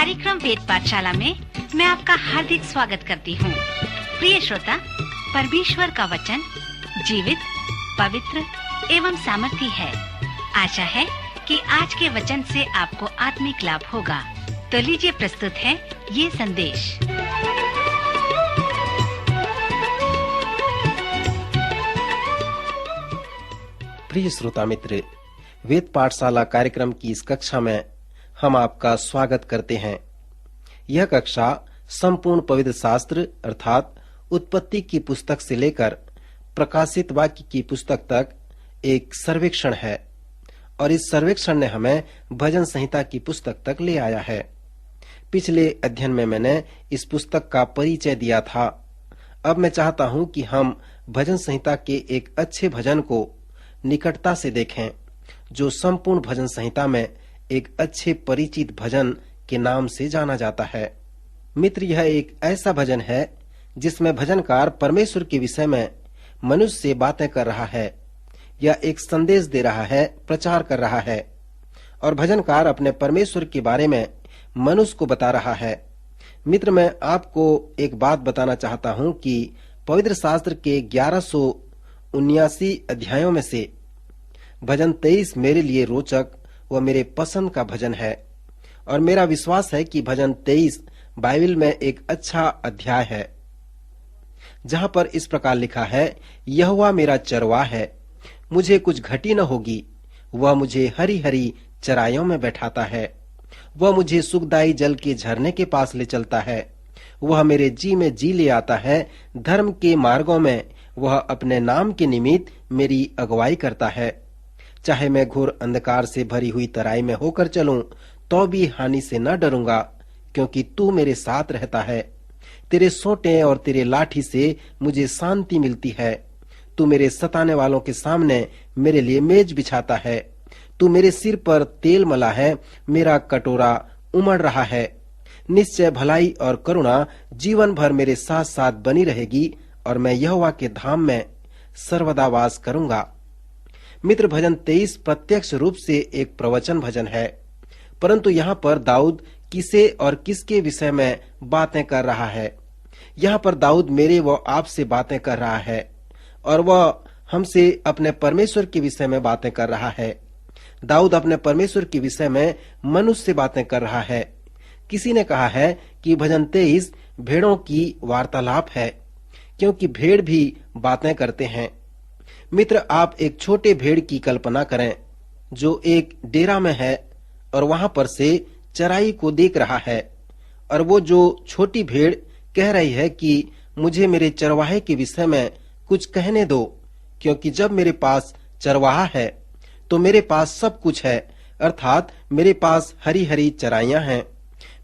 कार्यक्रम वेद पाठशाला में मैं आपका हार्दिक स्वागत करती हूँ। प्रिय श्रोता, परमेश्वर का वचन जीवित, पवित्र एवं सामर्थी है। आशा है कि आज के वचन से आपको आत्मिक लाभ होगा। तो लीजिए प्रस्तुत है ये संदेश। प्रिय श्रोता मित्र, वेद पाठशाला कार्यक्रम की इस कक्षा में हम आपका स्वागत करते हैं। यह कक्षा संपूर्ण पवित्र शास्त्र अर्थात उत्पत्ति की पुस्तक से लेकर प्रकाशित वाक्य की पुस्तक तक एक सर्वेक्षण है और इस सर्वेक्षण ने हमें भजन संहिता की पुस्तक तक ले आया है। पिछले अध्ययन में मैंने इस पुस्तक का परिचय दिया था। अब मैं चाहता हूं कि हम भजन संहिता के एक अच्छे भजन को निकटता से देखें, जो संपूर्ण भजन संहिता में एक अच्छे परिचित भजन के नाम से जाना जाता है। मित्र, यह एक ऐसा भजन है जिसमें भजनकार परमेश्वर के विषय में मनुष्य से बातें कर रहा है या एक संदेश दे रहा है, प्रचार कर रहा है और भजनकार अपने परमेश्वर के बारे में मनुष्य को बता रहा है। मित्र, मैं आपको एक बात बताना चाहता हूं कि पवित्र शास्त्र के 1179 अध्यायों में से भजन 23 मेरे लिए रोचक व मेरे पसंद का भजन है और मेरा विश्वास है कि भजन 23 बाइबल में एक अच्छा अध्याय है, जहां पर इस प्रकार लिखा है, यहोवा मेरा चरवाह है, मुझे कुछ घटी न होगी। वह मुझे हरी हरी चराइयों में बैठाता है, वह मुझे सुखदाई जल के झरने के पास ले चलता है, वह मेरे जी में जी ले आता है, धर्म के मार्गों में वह अपने नाम के निमित्त मेरी अगुवाई करता है। चाहे मैं घोर अंधकार से भरी हुई तराई में होकर चलूं, तो भी हानि से न डरूंगा, क्योंकि तू मेरे साथ रहता है। तेरे सोंटे और तेरे लाठी से मुझे शांति मिलती है। तू मेरे सताने वालों के सामने मेरे लिए मेज बिछाता है। तू मेरे सिर पर तेल मला है, मेरा कटोरा उमड़ रहा है। निश्चय भलाई और करुणा जीवन भर मेरे साथ साथ बनी रहेगी और मैं यहोवा के धाम में सर्वदा वास करूंगा। मित्र, भजन 23 प्रत्यक्ष रूप से एक प्रवचन भजन है, परंतु यहाँ पर दाऊद किसे और किसके विषय में बातें कर रहा है। यहाँ पर दाऊद मेरे व आपसे बातें कर रहा है और वह हमसे अपने परमेश्वर के विषय में बातें कर रहा है। दाऊद अपने परमेश्वर के विषय में मनुष्य से बातें कर रहा है। किसी ने कहा है कि भजन 23 भेड़ों की वार्तालाप है, क्योंकि भेड़ भी बातें करते हैं। मित्र, आप एक छोटे भेड़ की कल्पना करें जो एक डेरा में है और वहां पर से चराई को देख रहा है और वो जो छोटी भेड़ कह रही है कि मुझे मेरे चरवाहे के विषय में कुछ कहने दो, क्योंकि जब मेरे पास चरवाहा है तो मेरे पास सब कुछ है, अर्थात मेरे पास हरी हरी चराइयां हैं,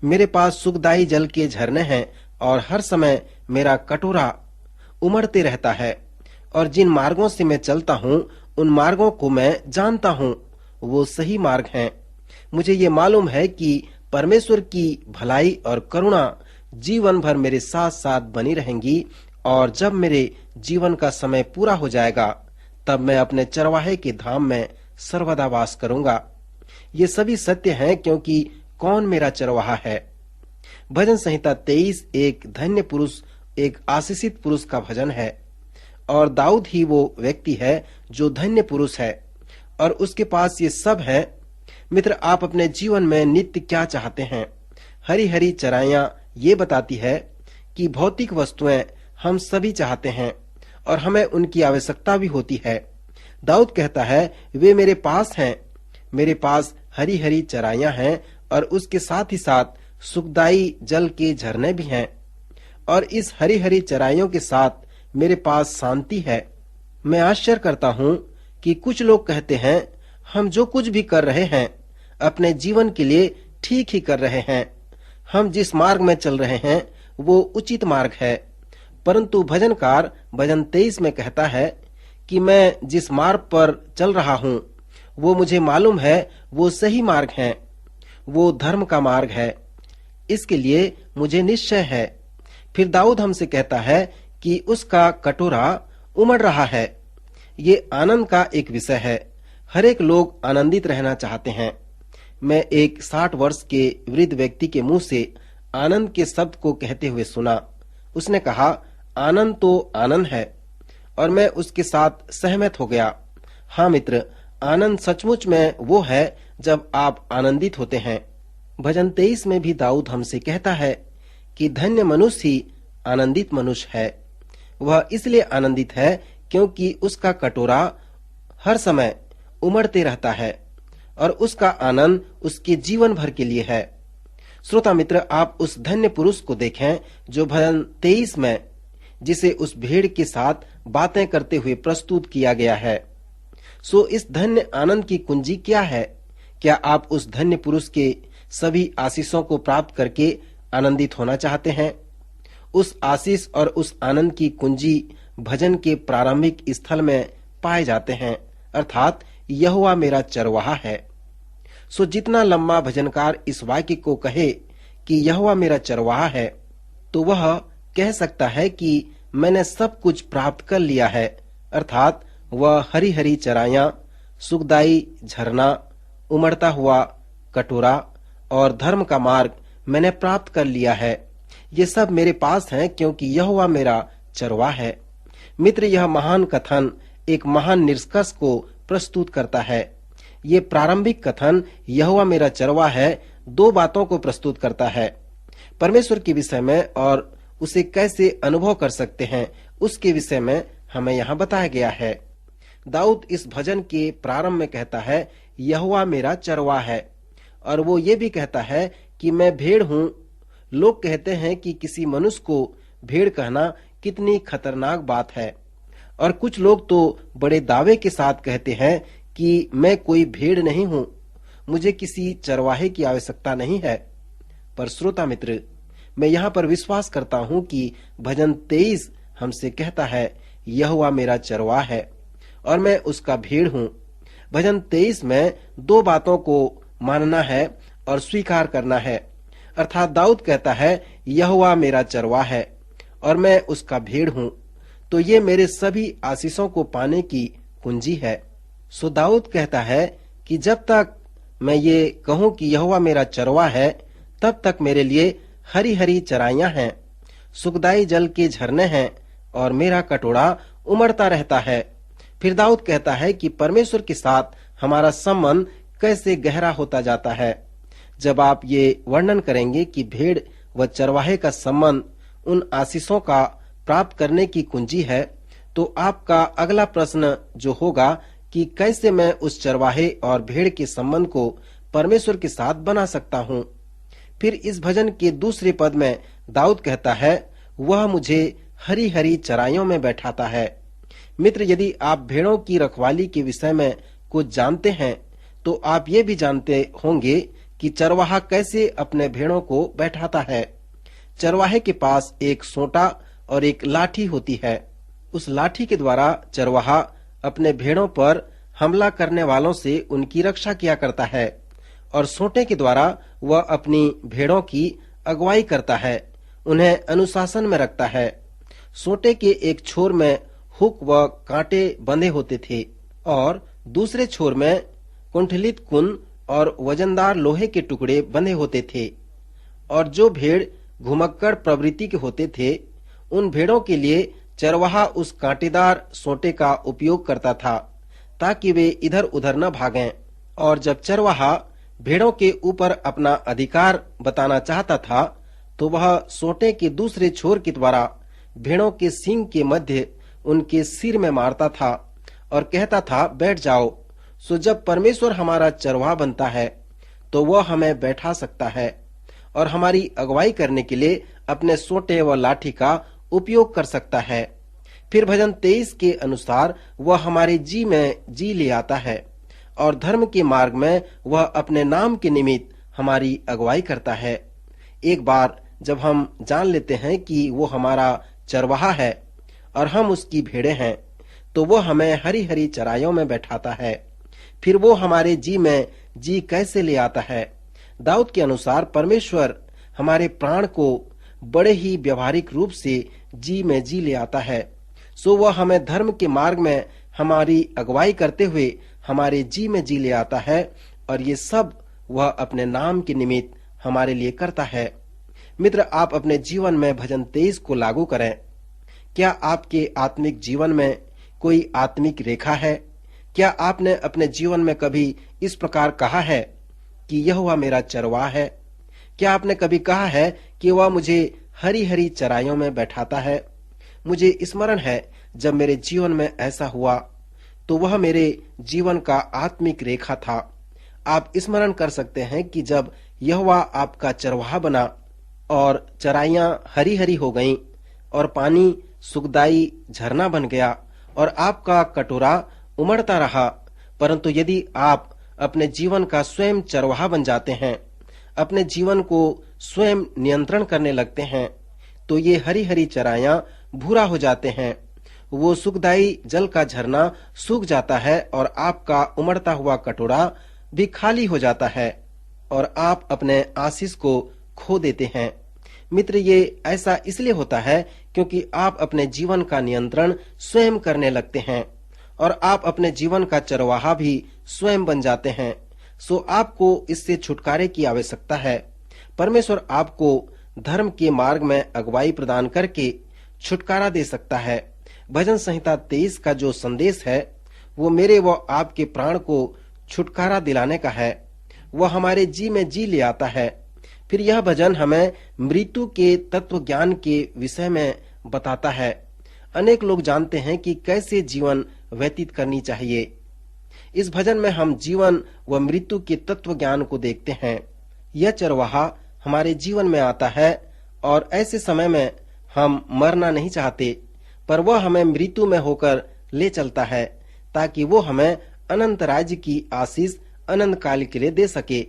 मेरे पास सुखदाई जल के झरने हैं और हर समय मेरा कटोरा उमड़ते रहता है और जिन मार्गों से मैं चलता हूँ उन मार्गों को मैं जानता हूँ, वो सही मार्ग हैं। मुझे ये मालूम है कि परमेश्वर की भलाई और करुणा जीवन भर मेरे साथ साथ बनी रहेंगी और जब मेरे जीवन का समय पूरा हो जाएगा तब मैं अपने चरवाहे के धाम में सर्वदा वास करूंगा। ये सभी सत्य हैं, क्योंकि कौन मेरा चरवाहा है। भजन संहिता 23 एक धन्य पुरुष, एक आशीषित पुरुष का भजन है और दाऊद ही वो व्यक्ति है जो धन्य पुरुष है और उसके पास ये सब है। मित्र, आप अपने जीवन में नित्य क्या चाहते हैं? हरी हरी चराइयां ये बताती है कि भौतिक वस्तुएं हम सभी चाहते हैं और हमें उनकी आवश्यकता भी होती है। दाऊद कहता है, वे मेरे पास हैं, मेरे पास हरी हरी चराइयां हैं और उसके साथ ही साथ सुखदाई जल के झरने भी हैं और इस हरी हरी चराइयों के साथ मेरे पास शांति है। मैं आश्चर्य करता हूँ कि कुछ लोग कहते हैं, हम जो कुछ भी कर रहे हैं अपने जीवन के लिए ठीक ही कर रहे हैं, हम जिस मार्ग में चल रहे हैं वो उचित मार्ग है। परंतु भजनकार भजन 23 में कहता है कि मैं जिस मार्ग पर चल रहा हूँ वो मुझे मालूम है, वो सही मार्ग है, वो धर्म का मार्ग है, इसके लिए मुझे निश्चय है। फिर दाऊद हमसे कहता है कि उसका कटोरा उमड़ रहा है। ये आनंद का एक विषय है। हर एक लोग आनंदित रहना चाहते हैं। मैं एक 60 वर्ष के वृद्ध व्यक्ति के मुंह से आनंद के शब्द को कहते हुए सुना। उसने कहा, आनंद तो आनंद है, और मैं उसके साथ सहमत हो गया। हाँ मित्र, आनंद सचमुच में वो है जब आप आनंदित होते हैं। भजन 23 में भी दाऊद हमसे कहता है कि धन्य मनुष्य ही आनंदित मनुष्य है। वह इसलिए आनंदित है क्योंकि उसका कटोरा हर समय उमड़ते रहता है और उसका आनंद उसके जीवन भर के लिए है। श्रोता मित्र, आप उस धन्य पुरुष को देखें जो भजन 23 में जिसे उस भेड़ के साथ बातें करते हुए प्रस्तुत किया गया है। सो इस धन्य आनंद की कुंजी क्या है? क्या आप उस धन्य पुरुष के सभी आशीषों को प्राप्त करके आनंदित होना चाहते हैं? उस आशीष और उस आनंद की कुंजी भजन के प्रारंभिक स्थल में पाए जाते हैं, अर्थात यहोवा मेरा चरवाहा है। सो जितना लंबा भजनकार इस वाक्य को कहे कि यहोवा मेरा चरवाहा है, तो वह कह सकता है कि मैंने सब कुछ प्राप्त कर लिया है, अर्थात वह हरी हरी चराइयां, सुखदायी झरना, उमड़ता हुआ कटोरा और धर्म का मार्ग मैंने प्राप्त कर लिया है। ये सब मेरे पास है क्योंकि यहोवा मेरा चरवाहा है। मित्र, यह महान कथन एक महान निष्कर्ष को प्रस्तुत करता है। ये प्रारंभिक कथन यहोवा मेरा चरवाहा है दो बातों को प्रस्तुत करता है। परमेश्वर के विषय में और उसे कैसे अनुभव कर सकते हैं उसके विषय में हमें यहाँ बताया गया है। दाऊद इस भजन के प्रारंभ में कहता है, यहोवा मेरा चरवाहा है, और वो ये भी कहता है कि मैं भेड़ हूँ। लोग कहते हैं कि किसी मनुष्य को भेड़ कहना कितनी खतरनाक बात है, और कुछ लोग तो बड़े दावे के साथ कहते हैं कि मैं कोई भेड़ नहीं हूँ, मुझे किसी चरवाहे की आवश्यकता नहीं है। पर श्रोता मित्र, मैं यहाँ पर विश्वास करता हूँ कि भजन 23 हमसे कहता है, यहोवा मेरा चरवाहा है और मैं उसका भेड़ हूँ। भजन 23 में दो बातों को मानना है और स्वीकार करना है, अर्थात दाऊद कहता है, यहोवा मेरा चरवाहा है और मैं उसका भेड़ हूँ, तो ये मेरे सभी आशीषों को पाने की कुंजी है। सो दाऊद कहता है कि जब तक मैं ये कहूँ कि यहोवा मेरा चरवाहा है, तब तक मेरे लिए हरी हरी चराइयां हैं, सुखदायी जल के झरने हैं और मेरा कटोरा उमड़ता रहता है। फिर दाऊद कहता है कि परमेश्वर के साथ हमारा संबंध कैसे गहरा होता जाता है। जब आप ये वर्णन करेंगे कि भेड़ व चरवाहे का संबंध उन आशीषों का प्राप्त करने की कुंजी है, तो आपका अगला प्रश्न जो होगा कि कैसे मैं उस चरवाहे और भेड़ के संबंध को परमेश्वर के साथ बना सकता हूँ। फिर इस भजन के दूसरे पद में दाऊद कहता है, वह मुझे हरी हरी चराइयों में बैठाता है। मित्र, यदि आप भेड़ों की रखवाली के विषय में कुछ जानते हैं, तो आप ये भी जानते होंगे कि चरवाहा कैसे अपने भेड़ों को बैठाता है। चरवाहे के पास एक सोंटा और एक लाठी होती है। उस लाठी के द्वारा चरवाहा अपने भेड़ों पर हमला करने वालों से उनकी रक्षा किया करता है, और सोंटे के द्वारा वह अपनी भेड़ों की अगुवाई करता है, उन्हें अनुशासन में रखता है। सोंटे के एक छोर में हुक व कांटे बंधे होते थे और दूसरे छोर में कुंठलित कुन और वजनदार लोहे के टुकड़े बंधे होते थे। और जो भेड़ घुमक्कड़ प्रवृत्ति के होते थे, उन भेड़ों के लिए चरवाहा उस कांटेदार सोंटे का उपयोग करता था ताकि वे इधर उधर न भागें। और जब चरवाहा भेड़ों के ऊपर अपना अधिकार बताना चाहता था, तो वह सोंटे के दूसरे छोर के द्वारा भेड़ों के सींग के मध्य उनके सिर में मारता था और कहता था, बैठ जाओ। सो जब परमेश्वर हमारा चरवाहा बनता है, तो वह हमें बैठा सकता है और हमारी अगुवाई करने के लिए अपने सोंटे व लाठी का उपयोग कर सकता है। फिर भजन 23 के अनुसार वह हमारे जी में जी ले आता है और धर्म के मार्ग में वह अपने नाम के निमित्त हमारी अगुवाई करता है। एक बार जब हम जान लेते हैं कि वो हमारा चरवाहा है और हम उसकी भेड़े हैं, तो वो हमें हरी हरी चराइयों में बैठाता है। फिर वो हमारे जी में जी कैसे ले आता है? दाऊद के अनुसार परमेश्वर हमारे प्राण को बड़े ही व्यवहारिक रूप से जी में जी ले आता है। सो वह हमें धर्म के मार्ग में हमारी अगुवाई करते हुए हमारे जी में जी ले आता है, और ये सब वह अपने नाम के निमित्त हमारे लिए करता है। मित्र, आप अपने जीवन में भजन 23 को लागू करें। क्या आपके आत्मिक जीवन में कोई आत्मिक रेखा है? क्या आपने अपने जीवन में कभी इस प्रकार कहा है कि यहोवा मेरा चरवाह है? क्या आपने कभी कहा है कि वह मुझे हरी हरी चराइयों में बैठाता है? मुझे स्मरण है जब मेरे जीवन में ऐसा हुआ तो वह मेरे जीवन का आत्मिक रेखा था। आप स्मरण कर सकते हैं कि जब यहोवा आपका चरवाहा बना और चराइयां हरी हरी हो गईं और पानी सुखदाई झरना बन गया और आपका कटोरा उमड़ता रहा, परंतु यदि आप अपने जीवन का स्वयं चरवाहा बन जाते हैं, अपने जीवन को स्वयं नियंत्रण करने लगते हैं, तो ये हरी हरी चराइयां भूरा हो जाते हैं, वो सुखदाई जल का झरना सूख जाता है और आपका उमड़ता हुआ कटोरा भी खाली हो जाता है और आप अपने आशीष को खो देते हैं। मित्र, ये ऐसा इसलिए होता है क्योंकि आप अपने जीवन का नियंत्रण स्वयं करने लगते हैं और आप अपने जीवन का चरवाहा भी स्वयं बन जाते हैं। सो आपको इससे छुटकारे की आवश्यकता है। परमेश्वर आपको धर्म के मार्ग में अगुवाई प्रदान करके छुटकारा दे सकता है। भजन संहिता 23 का जो संदेश है वो मेरे व आपके प्राण को छुटकारा दिलाने का है। वह हमारे जी में जी ले आता है। फिर यह भजन हमें मृत्यु के तत्व ज्ञान के विषय में बताता है। अनेक लोग जानते हैं कि कैसे जीवन व्यतीत करनी चाहिए। इस भजन में हम जीवन व मृत्यु के तत्व ज्ञान को देखते हैं। यह चरवाहा हमारे जीवन में आता है और ऐसे समय में हम मरना नहीं चाहते, पर वह हमें मृत्यु में होकर ले चलता है ताकि वो हमें अनंत राज्य की आशीष अनंत काल के लिए दे सके।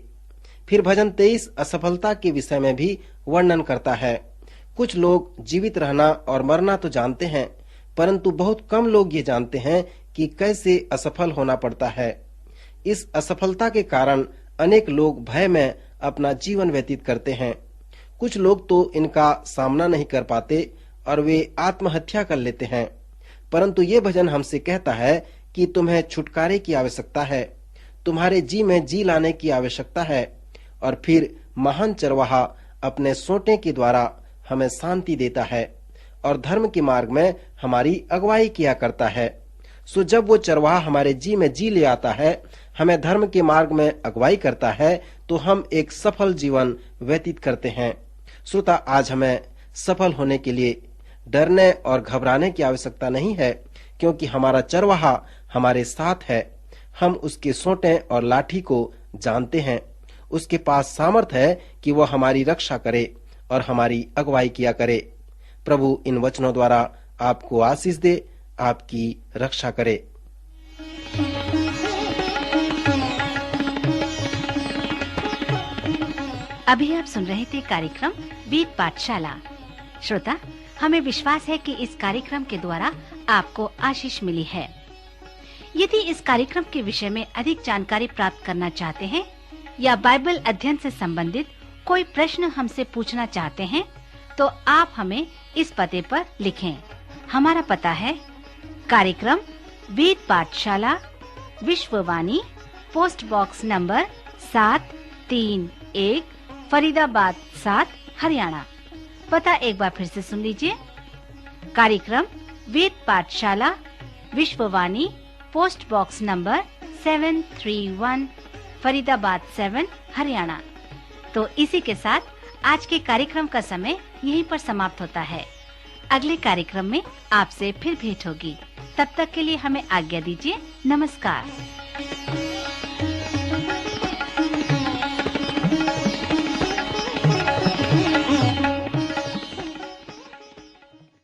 फिर भजन 23 असफलता के विषय में भी वर्णन करता है। कुछ लोग जीवित रहना और मरना तो जानते हैं, परंतु बहुत कम लोग ये जानते हैं कि कैसे असफल होना पड़ता है। इस असफलता के कारण अनेक लोग भय में अपना जीवन व्यतीत करते हैं। कुछ लोग तो इनका सामना नहीं कर पाते और वे आत्महत्या कर लेते हैं। परंतु ये भजन हमसे कहता है कि तुम्हें छुटकारे की आवश्यकता है, तुम्हारे जी में जी लाने की आवश्यकता है। और फिर महान चरवाहा अपने सोंटे के द्वारा हमें शांति देता है और धर्म के मार्ग में हमारी अगुवाई किया करता है। सो जब वो चरवाहा हमारे जी में जी ले आता है, हमें धर्म के मार्ग में अगुवाई करता है, तो हम एक सफल जीवन व्यतीत करते हैं। श्रोता, आज हमें सफल होने के लिए डरने और घबराने की आवश्यकता नहीं है, क्योंकि हमारा चरवाहा हमारे साथ है। हम उसके सोंटे और लाठी को जानते हैं। उसके पास सामर्थ है कि वह हमारी रक्षा करे और हमारी अगुवाई किया करे। प्रभु इन वचनों द्वारा आपको आशीष दे, आपकी रक्षा करे। अभी आप सुन रहे थे कार्यक्रम वेद पाठशाला। श्रोता, हमें विश्वास है कि इस कार्यक्रम के द्वारा आपको आशीष मिली है। यदि इस कार्यक्रम के विषय में अधिक जानकारी प्राप्त करना चाहते हैं या बाइबल अध्ययन से संबंधित कोई प्रश्न हमसे पूछना चाहते हैं, तो आप हमें इस पते पर लिखें। हमारा पता है कार्यक्रम Ved Pathshala, Vishwavani, post box number 731, Faridabad 7, Haryana. पता एक बार फिर से सुन लीजिए। कार्यक्रम Ved Pathshala, Vishwavani, post box number 731, Faridabad 7, Haryana. तो इसी के साथ आज के कार्यक्रम का समय यहीं पर समाप्त होता है। अगले कार्यक्रम में आपसे फिर भेंट होगी। तब तक के लिए हमें आज्ञा दीजिए। नमस्कार।